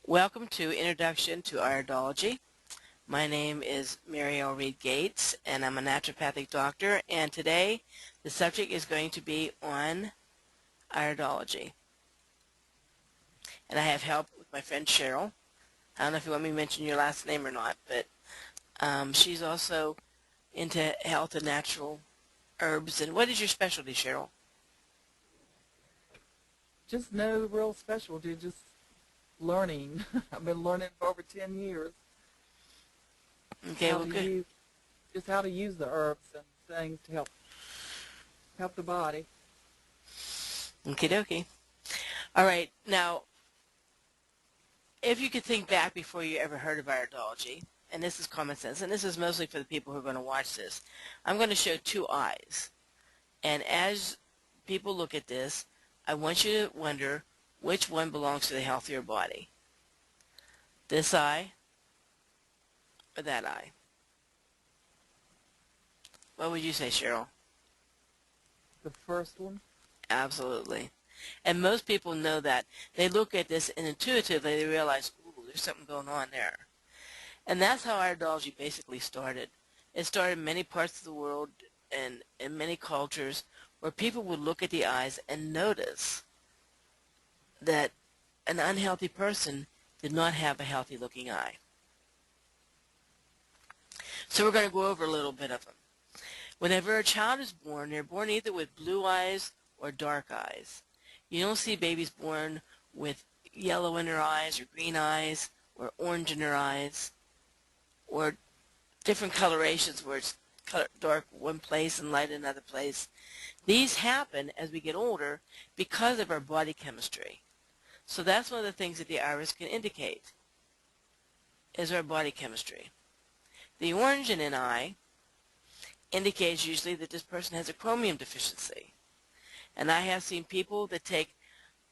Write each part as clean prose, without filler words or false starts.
Welcome to Introduction to Iridology. My name is Mary L. Reed Gates, and I'm a naturopathic doctor, and today the subject is going to be on iridology. And I have help with my friend Cheryl. I don't know if you want me to mention your last name or not, but she's also into health and natural herbs. And what is your specialty, Cheryl? Just no real specialty, just learning. I've been learning for over 10 years. Okay, well, good. Just how to use the herbs and things to help the body. Okie dokie. All right, now, if you could think back before you ever heard of iridology, and this is common sense, and this is mostly for the people who are going to watch this, I'm going to show two eyes. And as people look at this, I want you to wonder which one belongs to the healthier body. This eye or that eye? What would you say, Cheryl? The first one? Absolutely. And most people know that. They look at this and intuitively they realize, ooh, there's something going on there. And that's how iridology basically started. It started in many parts of the world and in many cultures where people would look at the eyes and notice that an unhealthy person did not have a healthy looking eye. So we're going to go over a little bit of them. Whenever a child is born, they're born either with blue eyes or dark eyes. You don't see babies born with yellow in their eyes or green eyes or orange in their eyes or different colorations where it's dark one place and light another place. These happen as we get older because of our body chemistry. So that's one of the things that the iris can indicate, is our body chemistry. The orange in an eye indicates usually that this person has a chromium deficiency. And I have seen people that take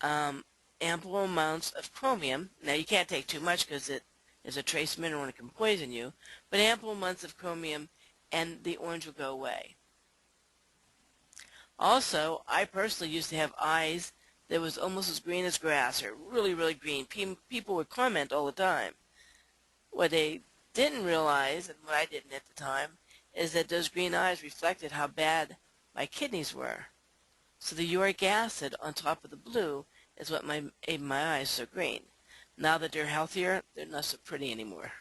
ample amounts of chromium. Now you can't take too much because it is a trace mineral and it can poison you, but ample amounts of chromium and the orange will go away. Also, I personally used to have eyes that was almost as green as grass, or really, really green. People would comment all the time. What they didn't realize, and what I didn't at the time, is that those green eyes reflected how bad my kidneys were. So the uric acid on top of the blue is what made my eyes so green. Now that they're healthier, they're not so pretty anymore.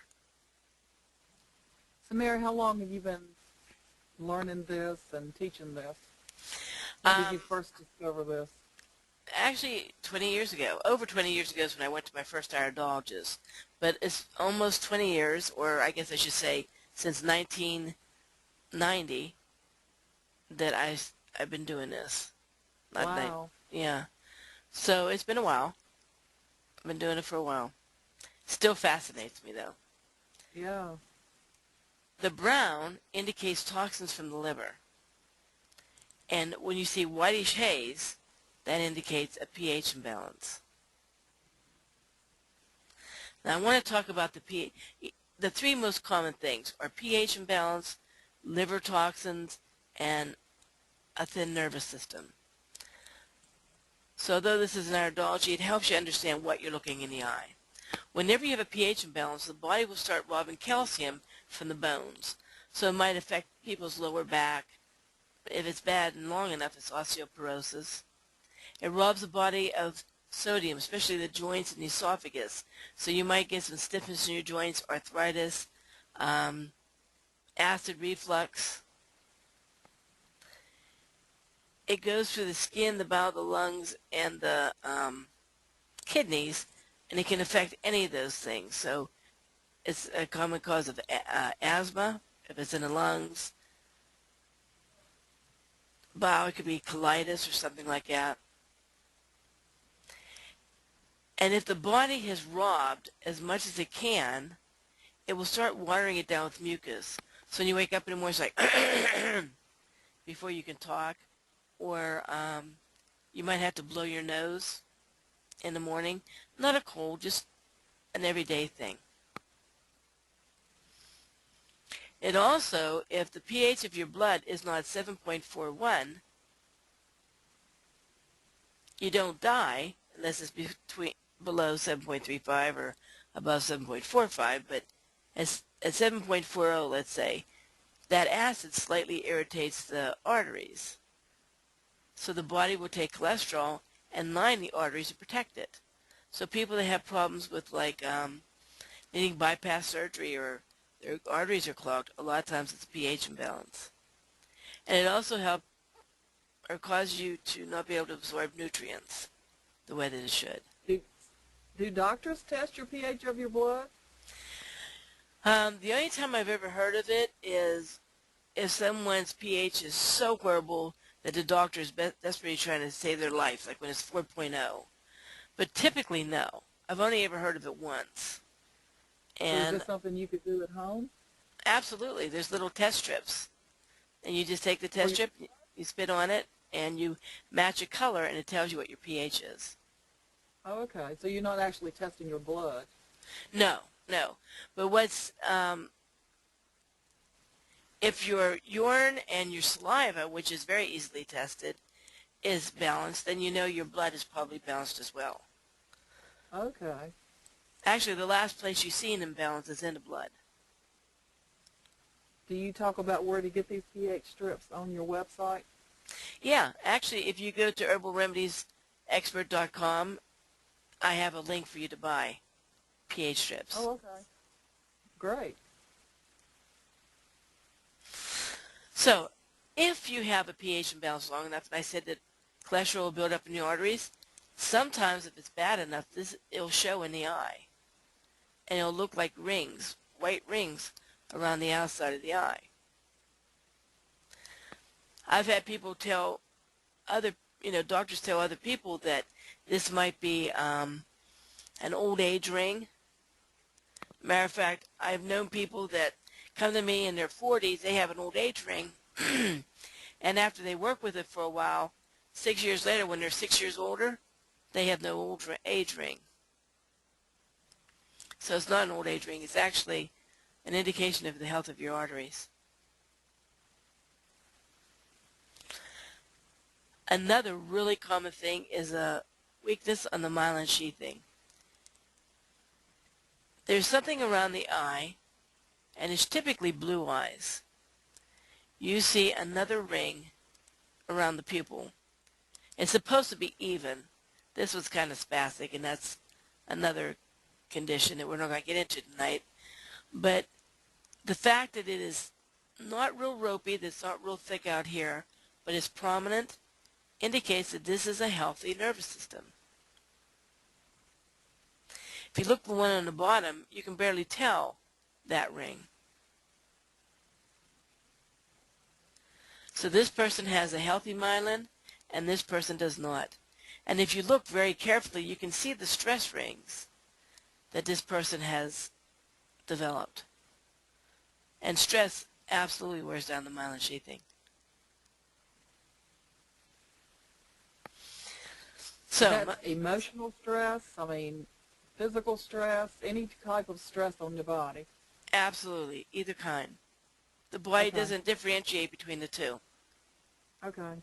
So Mary, how long have you been learning this and teaching this? When did you first discover this? Actually, 20 years ago. Over 20 years ago is when I went to my first iridologist. But it's almost 20 years, or I guess I should say since 1990, that I've been doing this. Wow. Yeah. So it's been a while. I've been doing it for a while. Still fascinates me, though. Yeah. The brown indicates toxins from the liver. And when you see whitish haze, that indicates a pH imbalance. Now I want to talk about the pH. The three most common things are pH imbalance, liver toxins, and a thin nervous system. So though this is an iridology, it helps you understand what you're looking in the eye. Whenever you have a pH imbalance, the body will start robbing calcium from the bones. So it might affect people's lower back. If it's bad and long enough, it's osteoporosis. It robs the body of sodium, especially the joints and the esophagus. So you might get some stiffness in your joints, arthritis, acid reflux. It goes through the skin, the bowel, the lungs, and the kidneys, and it can affect any of those things. So it's a common cause of asthma, if it's in the lungs. Bowel, it could be colitis or something like that. And if the body has robbed as much as it can, it will start watering it down with mucus. So when you wake up in the morning, it's like before you can talk, or you might have to blow your nose in the morning. Not a cold, just an everyday thing. It also, if the pH of your blood is not 7.41, you don't die unless it's below 7.35 or above 7.45, but at 7.40, let's say, that acid slightly irritates the arteries. So the body will take cholesterol and line the arteries to protect it. So people that have problems with like needing bypass surgery or their arteries are clogged, a lot of times it's pH imbalance. And it also helps or causes you to not be able to absorb nutrients the way that it should. Do doctors test your pH of your blood? The only time I've ever heard of it is if someone's pH is so horrible that the doctor is desperately trying to save their life, like when it's 4.0. But typically, no. I've only ever heard of it once. And so is this something you could do at home? Absolutely. There's little test strips. And you just take the test strip, you spit on it, and you match a color, and it tells you what your pH is. Oh, okay. So you're not actually testing your blood? No, no. But what's, if your urine and your saliva, which is very easily tested, is balanced, then you know your blood is probably balanced as well. Okay. Actually, the last place you see an imbalance is in the blood. Do you talk about where to get these pH strips on your website? Yeah, actually, if you go to herbalremediesexpert.com, I have a link for you to buy pH strips. Oh, okay. Great. So, if you have a pH imbalance long enough, and I said that cholesterol will build up in your arteries, sometimes if it's bad enough, it'll show in the eye. And it'll look like rings, white rings, around the outside of the eye. I've had people tell doctors tell other people that this might be an old age ring. Matter of fact, I've known people that come to me in their 40s, they have an old age ring, and after they work with it for a while, 6 years later, when they're 6 years older, they have no old age ring. So it's not an old age ring, it's actually an indication of the health of your arteries. Another really common thing is a weakness on the myelin sheathing. There's something around the eye, and it's typically blue eyes. You see another ring around the pupil. It's supposed to be even. This was kind of spastic, and that's another condition that we're not going to get into tonight. But the fact that it is not real ropey, that's not real thick out here, but is prominent, indicates that this is a healthy nervous system. If you look at the one on the bottom, you can barely tell that ring. So this person has a healthy myelin, and this person does not. And if you look very carefully, you can see the stress rings that this person has developed. And stress absolutely wears down the myelin sheathing. So, that's emotional stress, physical stress, any type of stress on your body? Absolutely, either kind. The body doesn't differentiate between the two. Okay.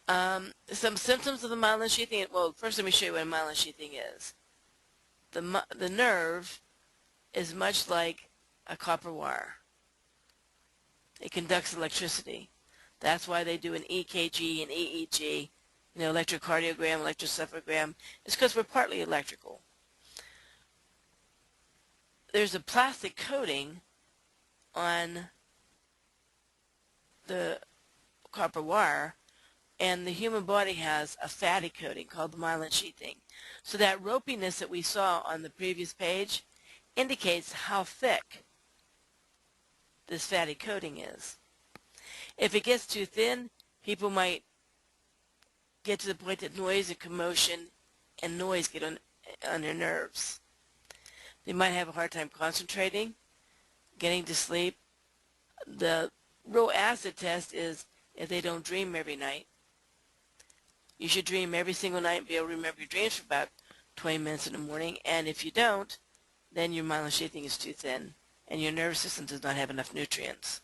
Some symptoms of the myelin sheathing, well, first let me show you what a myelin sheathing is. The nerve is much like a copper wire. It conducts electricity. That's why they do an EKG and EEG, electrocardiogram, electroencephalogram. It's because we're partly electrical. There's a plastic coating on the copper wire, and the human body has a fatty coating called the myelin sheathing. So that ropiness that we saw on the previous page indicates how thick this fatty coating is. If it gets too thin, people might get to the point that noise and commotion and noise get on their nerves. They might have a hard time concentrating, getting to sleep. The real acid test is if they don't dream every night. You should dream every single night and be able to remember your dreams for about 20 minutes in the morning. And if you don't, then your myelin sheathing is too thin and your nervous system does not have enough nutrients.